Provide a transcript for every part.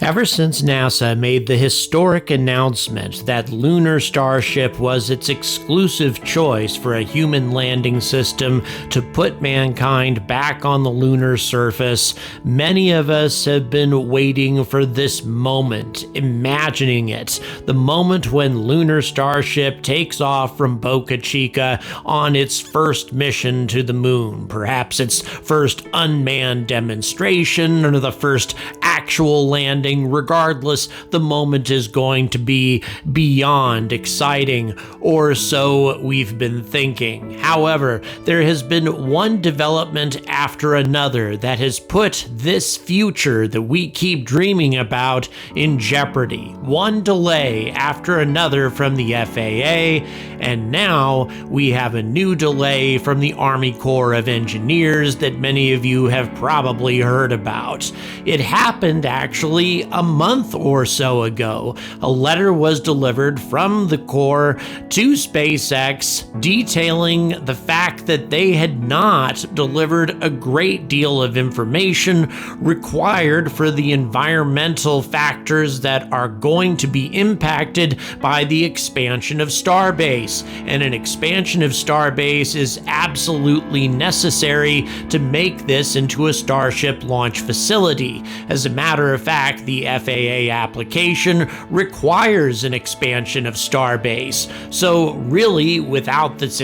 Ever since NASA made the historic announcement that Lunar Starship was its exclusive choice for a human landing system to put mankind back on the lunar surface, many of us have been waiting for this moment, imagining it, the moment when Lunar Starship takes off from Boca Chica on its first mission to the moon, perhaps its first unmanned demonstration or the first actual landing. Regardless, the moment is going to be beyond exciting, or so we've been thinking. However, there has been one development after another that has put this future that we keep dreaming about in jeopardy. One delay after another from the FAA, and now we have a new delay from the Army Corps of Engineers that many of you have probably heard about. It happened actually a month or so ago. A letter was delivered from the Corps to SpaceX detailing the fact that they had not delivered a great deal of information required for the environmental factors that are going to be impacted by the expansion of Starbase. And an expansion of Starbase is absolutely necessary to make this into a Starship launch facility. As a matter of fact, the FAA application requires an expansion of Starbase. So really, without this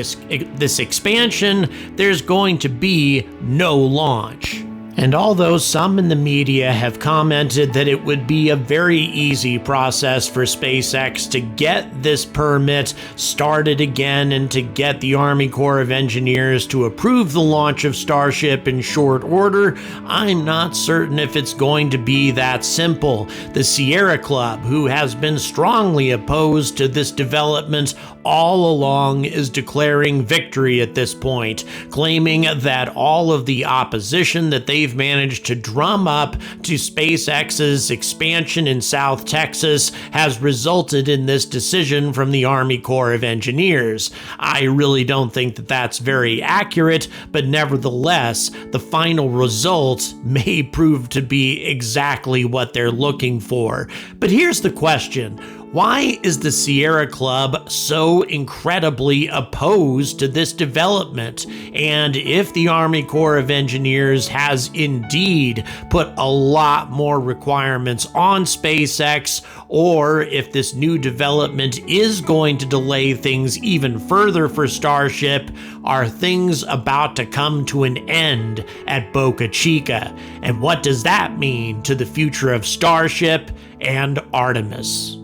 expansion, there's going to be no launch. And although some in the media have commented that it would be a very easy process for SpaceX to get this permit started again and to get the Army Corps of Engineers to approve the launch of Starship in short order, I'm not certain if it's going to be that simple. The Sierra Club, who has been strongly opposed to this development all along, is declaring victory at this point, claiming that all of the opposition that they've managed to drum up to SpaceX's expansion in South Texas has resulted in this decision from the Army Corps of Engineers. I really don't think that that's very accurate, but nevertheless, the final result may prove to be exactly what they're looking for. But here's the question. Why is the Sierra Club so incredibly opposed to this development? And if the Army Corps of Engineers has indeed put a lot more requirements on SpaceX, or if this new development is going to delay things even further for Starship, are things about to come to an end at Boca Chica? And what does that mean to the future of Starship and Artemis?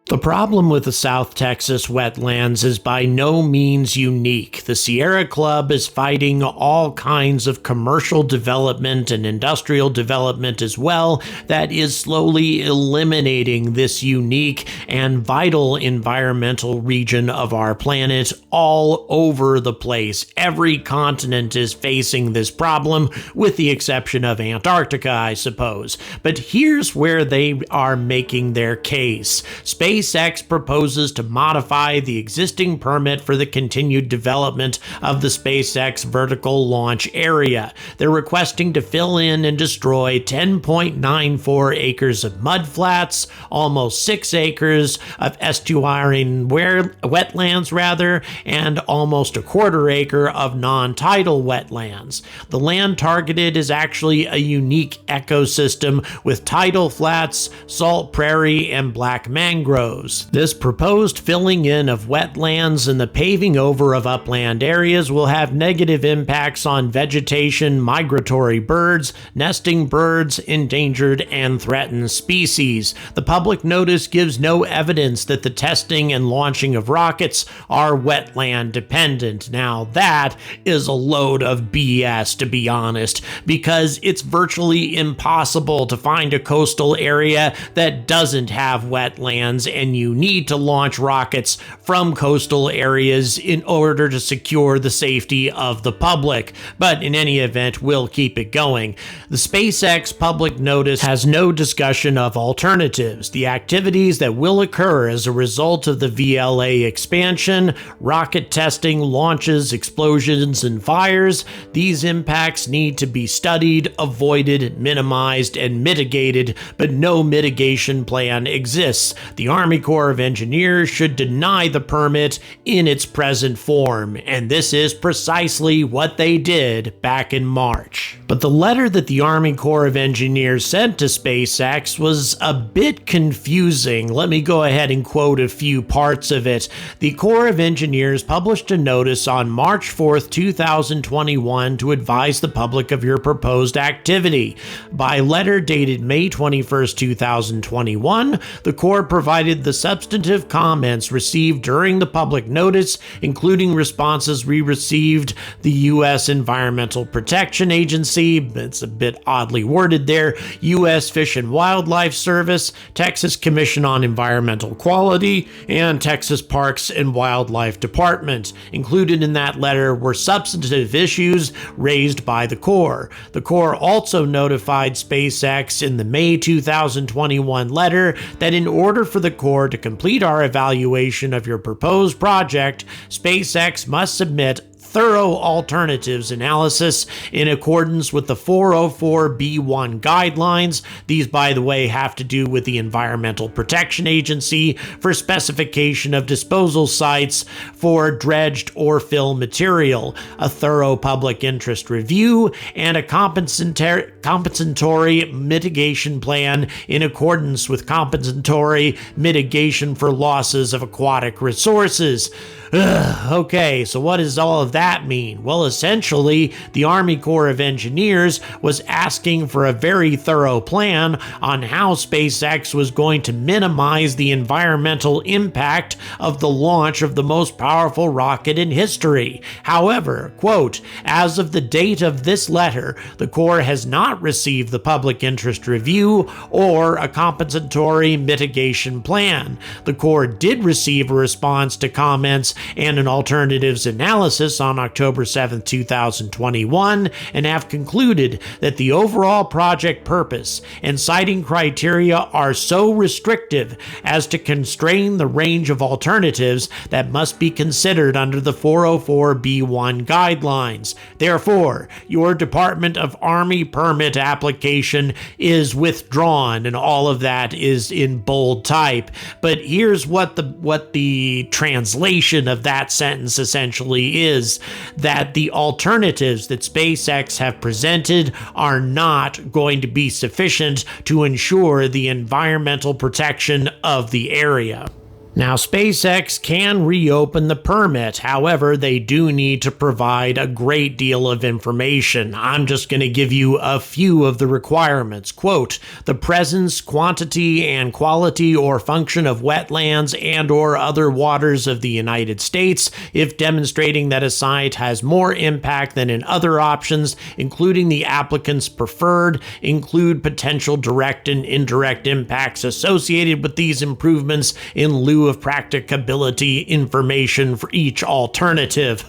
The problem with the South Texas wetlands is by no means unique. The Sierra Club is fighting all kinds of commercial development and industrial development as well that is slowly eliminating this unique and vital environmental region of our planet all over the place. Every continent is facing this problem, with the exception of Antarctica, I suppose. But here's where they are making their case. SpaceX proposes to modify the existing permit for the continued development of the SpaceX vertical launch area. They're requesting to fill in and destroy 10.94 acres of mudflats, almost 6 acres of estuarine wetlands, and almost a quarter acre of non-tidal wetlands. The land targeted is actually a unique ecosystem with tidal flats, salt prairie, and black mangrove. grows. This proposed filling in of wetlands and the paving over of upland areas will have negative impacts on vegetation, migratory birds, nesting birds, endangered and threatened species. The public notice gives no evidence that the testing and launching of rockets are wetland dependent. Now that is a load of BS, to be honest, because it's virtually impossible to find a coastal area that doesn't have wetlands, and you need to launch rockets from coastal areas in order to secure the safety of the public. But in any event, we'll keep it going. The SpaceX public notice has no discussion of alternatives, the activities that will occur as a result of the VLA expansion, rocket testing, launches, explosions, and fires. These impacts need to be studied, avoided, minimized, and mitigated, but no mitigation plan exists. The Army Corps of Engineers should deny the permit in its present form, and this is precisely what they did back in March. But the letter that the Army Corps of Engineers sent to SpaceX was a bit confusing. Let me go ahead and quote a few parts of it. The Corps of Engineers published a notice on March 4th, 2021 to advise the public of your proposed activity. By letter dated May 21st, 2021, the Corps provided the substantive comments received during the public notice, including responses we received the U.S. Environmental Protection Agency, it's a bit oddly worded there, U.S. Fish and Wildlife Service, Texas Commission on Environmental Quality, and Texas Parks and Wildlife Department. Included in that letter were substantive issues raised by the Corps. The Corps also notified SpaceX in the May 2021 letter that in order for the Corps to complete our evaluation of your proposed project, SpaceX must submit thorough alternatives analysis in accordance with the 404(b)(1) guidelines. These, by the way, have to do with the Environmental Protection Agency for specification of disposal sites for dredged or fill material, a thorough public interest review, and a compensatory mitigation plan in accordance with compensatory mitigation for losses of aquatic resources. Okay, so what does all of that mean? Well, essentially, the Army Corps of Engineers was asking for a very thorough plan on how SpaceX was going to minimize the environmental impact of the launch of the most powerful rocket in history. However, quote, as of the date of this letter, the Corps has not received the public interest review or a compensatory mitigation plan. The Corps did receive a response to comments and an alternatives analysis on October 7, 2021, and have concluded that the overall project purpose and siting criteria are so restrictive as to constrain the range of alternatives that must be considered under the 404(b)(1) guidelines. Therefore, your Department of Army permit application is withdrawn, and all of that is in bold type. But here's what the translation of that sentence essentially is, that the alternatives that SpaceX have presented are not going to be sufficient to ensure the environmental protection of the area. Now, SpaceX can reopen the permit. However, they do need to provide a great deal of information. I'm just going to give you a few of the requirements. Quote, the presence, quantity, and quality or function of wetlands and or other waters of the United States, if demonstrating that a site has more impact than in other options, including the applicant's preferred, include potential direct and indirect impacts associated with these improvements in lieu of practicability information for each alternative.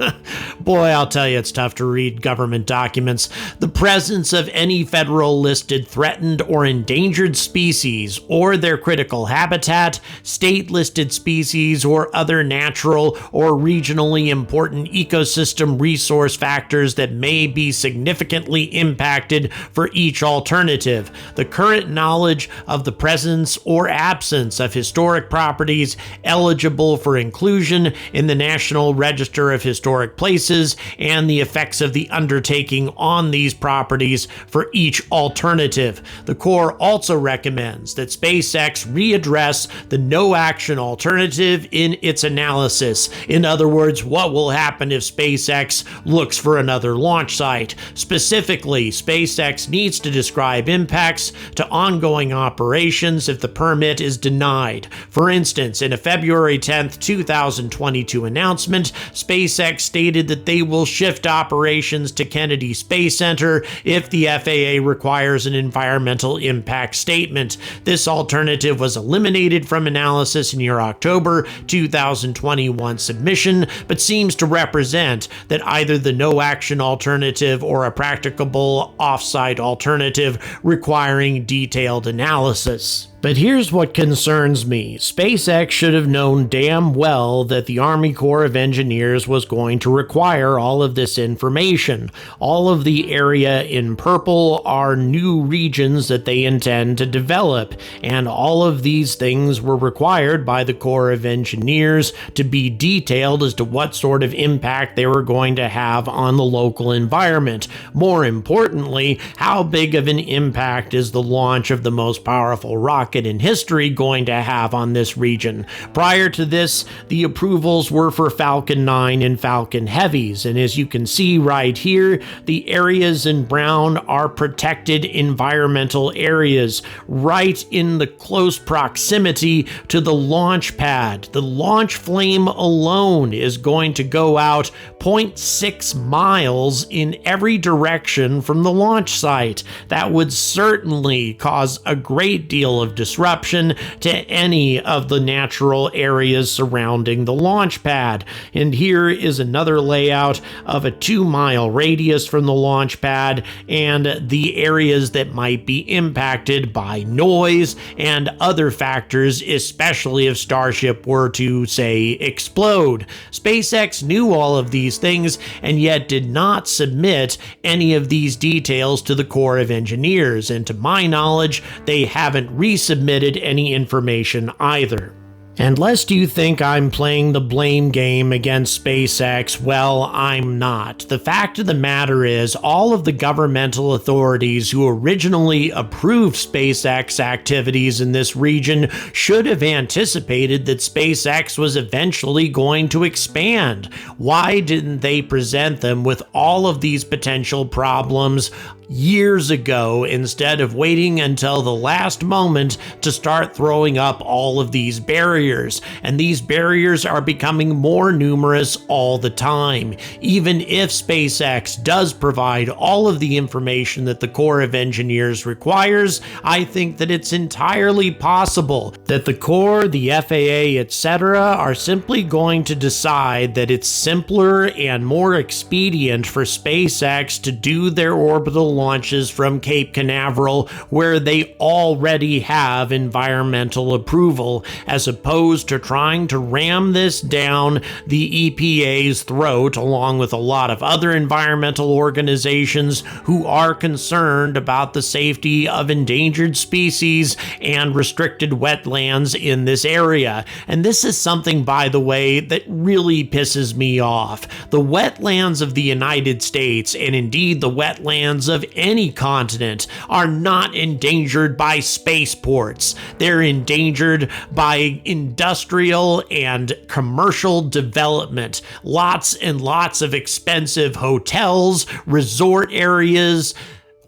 Boy, I'll tell you, it's tough to read government documents. The presence of any federal listed threatened or endangered species or their critical habitat, state listed species, or other natural or regionally important ecosystem resource factors that may be significantly impacted for each alternative. The current knowledge of the presence or absence of historic properties eligible for inclusion in the National Register of Historic Places, and the effects of the undertaking on these properties for each alternative. The Corps also recommends that SpaceX readdress the no-action alternative in its analysis. In other words, what will happen if SpaceX looks for another launch site? Specifically, SpaceX needs to describe impacts to ongoing operations if the permit is denied. For instance, in a February 10th, 2022 announcement, SpaceX stated that they will shift operations to Kennedy Space Center if the FAA requires an environmental impact statement. This alternative was eliminated from analysis in your October 2021 submission, but seems to represent that either the no-action alternative or a practicable off-site alternative requiring detailed analysis. But here's what concerns me. SpaceX should have known damn well that the Army Corps of Engineers was going to require all of this information. All of the area in purple are new regions that they intend to develop, and all of these things were required by the Corps of Engineers to be detailed as to what sort of impact they were going to have on the local environment. More importantly, how big of an impact is the launch of the most powerful rocket in history going to have on this region? Prior to this, the approvals were for Falcon 9 and Falcon Heavies, and as you can see right here, the areas in brown are protected environmental areas right in the close proximity to the launch pad. The launch flame alone is going to go out 0.6 miles in every direction from the launch site. That would certainly cause a great deal of disruption to any of the natural areas surrounding the launch pad. And here is another layout of a 2-mile radius from the launch pad and the areas that might be impacted by noise and other factors, especially if Starship were to, say, explode. SpaceX knew all of these things and yet did not submit any of these details to the Corps of Engineers, and to my knowledge, they haven't resubmitted any information either. And lest you think I'm playing the blame game against SpaceX, well, I'm not. The fact of the matter is, all of the governmental authorities who originally approved SpaceX activities in this region should have anticipated that SpaceX was eventually going to expand. Why didn't they present them with all of these potential problems years ago instead of waiting until the last moment to start throwing up all of these barriers? And these barriers are becoming more numerous all the time. Even if SpaceX does provide all of the information that the Corps of Engineers requires, I think that it's entirely possible that the Corps, the FAA, etc. are simply going to decide that it's simpler and more expedient for SpaceX to do their orbital launches from Cape Canaveral, where they already have environmental approval, as opposed to trying to ram this down the EPA's throat, along with a lot of other environmental organizations who are concerned about the safety of endangered species and restricted wetlands in this area. And this is something, by the way, that really pisses me off. The wetlands of the United States, and indeed the wetlands of any continent, are not endangered by spaceports. They're endangered by industrial and commercial development. Lots and lots of expensive hotels, resort areas,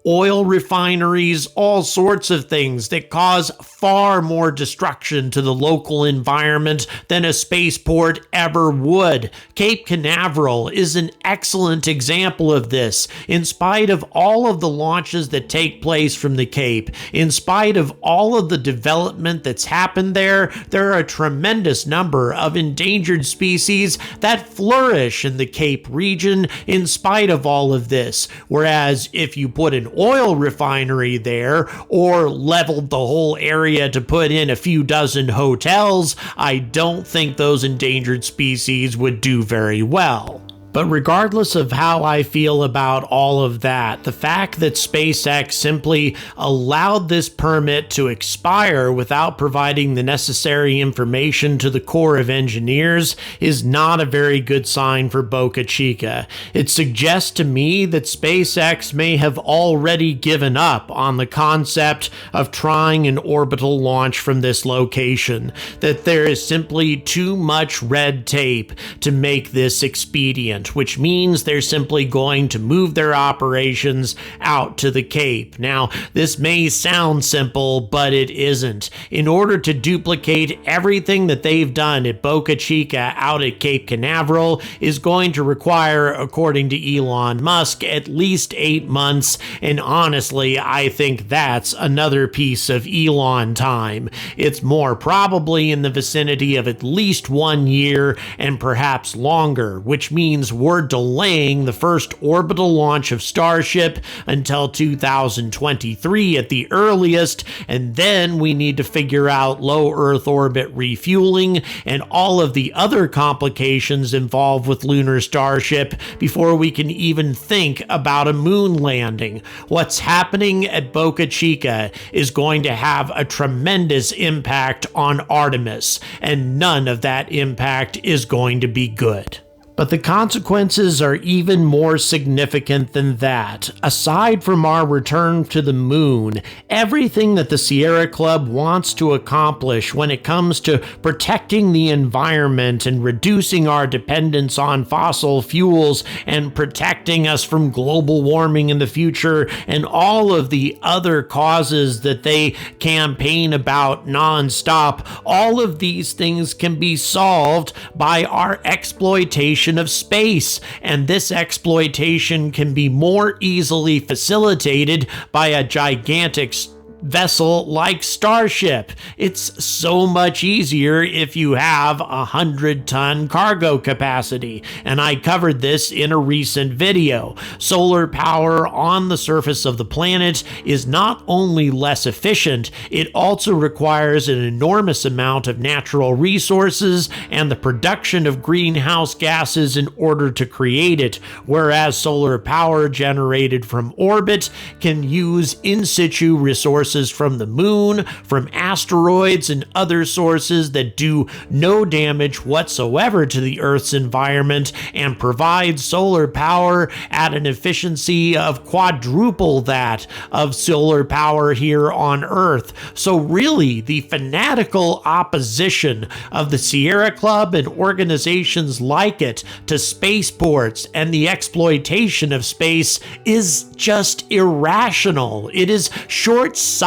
oil refineries, all sorts of things that cause far more destruction to the local environment than a spaceport ever would. Cape Canaveral is an excellent example of this. In spite of all of the launches that take place from the Cape, in spite of all of the development that's happened there, there are a tremendous number of endangered species that flourish in the Cape region in spite of all of this. Whereas if you put an oil refinery there, or leveled the whole area to put in a few dozen hotels, I don't think those endangered species would do very well. But regardless of how I feel about all of that, the fact that SpaceX simply allowed this permit to expire without providing the necessary information to the Corps of Engineers is not a very good sign for Boca Chica. It suggests to me that SpaceX may have already given up on the concept of trying an orbital launch from this location, that there is simply too much red tape to make this expedient, which means they're simply going to move their operations out to the Cape. Now, this may sound simple, but it isn't. In order to duplicate everything that they've done at Boca Chica out at Cape Canaveral is going to require, according to Elon Musk, at least 8 months, and honestly, I think that's another piece of Elon time. It's more probably in the vicinity of at least 1 year and perhaps longer, which means we're delaying the first orbital launch of Starship until 2023 at the earliest, and then we need to figure out low Earth orbit refueling and all of the other complications involved with lunar Starship before we can even think about a moon landing. What's happening at Boca Chica is going to have a tremendous impact on Artemis, and none of that impact is going to be good. But the consequences are even more significant than that. Aside from our return to the moon, everything that the Sierra Club wants to accomplish when it comes to protecting the environment and reducing our dependence on fossil fuels and protecting us from global warming in the future and all of the other causes that they campaign about nonstop, all of these things can be solved by our exploitation of space, and this exploitation can be more easily facilitated by a gigantic vessel like Starship. It's so much easier if you have 100-ton cargo capacity, and I covered this in a recent video. Solar power on the surface of the planet is not only less efficient, it also requires an enormous amount of natural resources and the production of greenhouse gases in order to create it, whereas solar power generated from orbit can use in situ resources from the moon, from asteroids, and other sources that do no damage whatsoever to the Earth's environment and provide solar power at an efficiency of quadruple that of solar power here on Earth. So really, the fanatical opposition of the Sierra Club and organizations like it to spaceports and the exploitation of space is just irrational. It is short-sighted.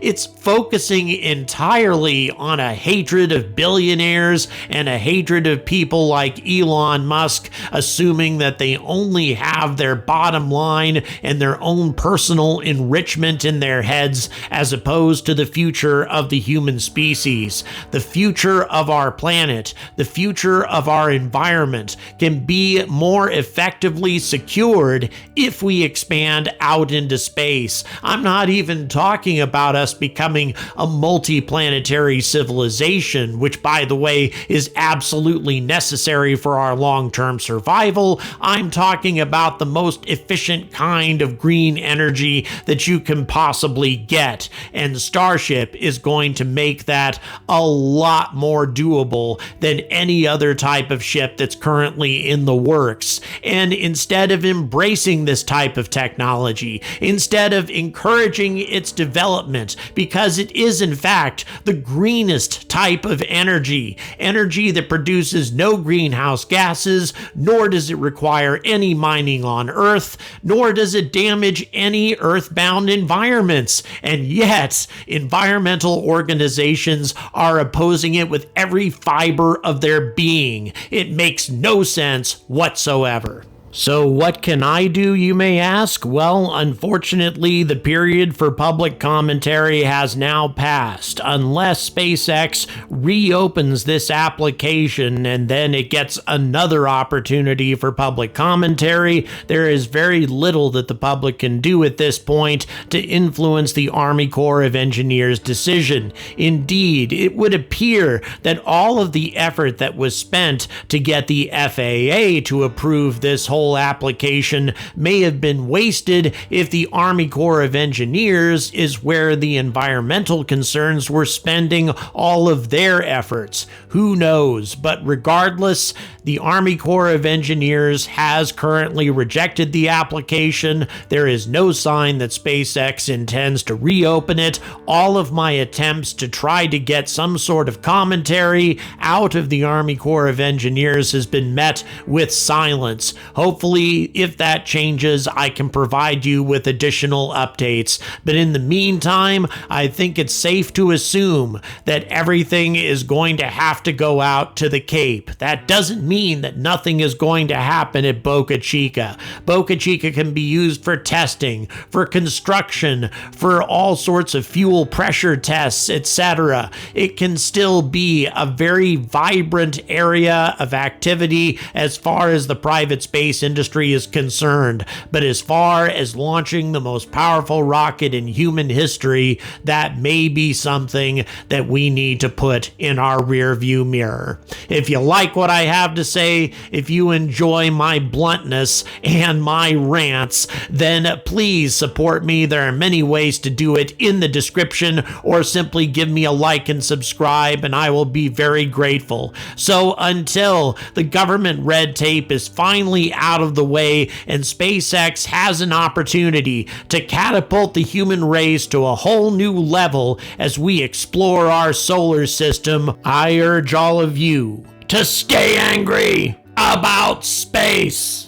It's focusing entirely on a hatred of billionaires and a hatred of people like Elon Musk, assuming that they only have their bottom line and their own personal enrichment in their heads, as opposed to the future of the human species. The future of our planet, the future of our environment can be more effectively secured if we expand out into space. I'm not even talking about us becoming a multi-planetary civilization, which, by the way, is absolutely necessary for our long-term survival. I'm talking about the most efficient kind of green energy that you can possibly get, and Starship is going to make that a lot more doable than any other type of ship that's currently in the works. And instead of embracing this type of technology, instead of encouraging its development, because it is in fact the greenest type of energy that produces no greenhouse gases, nor does it require any mining on Earth, nor does it damage any earthbound environments. And yet, environmental organizations are opposing it with every fiber of their being. It makes no sense whatsoever. So what can I do, you may ask? Well, unfortunately, the period for public commentary has now passed. Unless SpaceX reopens this application and then it gets another opportunity for public commentary, there is very little that the public can do at this point to influence the Army Corps of Engineers' decision. Indeed, it would appear that all of the effort that was spent to get the FAA to approve this whole application may have been wasted if the Army Corps of Engineers is where the environmental concerns were spending all of their efforts. Who knows? But regardless, the Army Corps of Engineers has currently rejected the application. There is no sign that SpaceX intends to reopen it. All of my attempts to try to get some sort of commentary out of the Army Corps of Engineers has been met with silence. Hopefully, if that changes, I can provide you with additional updates. But in the meantime, I think it's safe to assume that everything is going to have to go out to the Cape. That doesn't mean that nothing is going to happen at Boca Chica. Boca Chica can be used for testing, for construction, for all sorts of fuel pressure tests, etc. It can still be a very vibrant area of activity as far as the private space industry is concerned. But as far as launching the most powerful rocket in human history, that may be something that we need to put in our rearview mirror. If you like what I have to say, if you enjoy my bluntness and my rants, then please support me. There are many ways to do it in the description, or simply give me a like and subscribe, and I will be very grateful. So until the government red tape is finally out of the way and SpaceX has an opportunity to catapult the human race to a whole new level as we explore our solar system, I urge all of you to stay angry about space.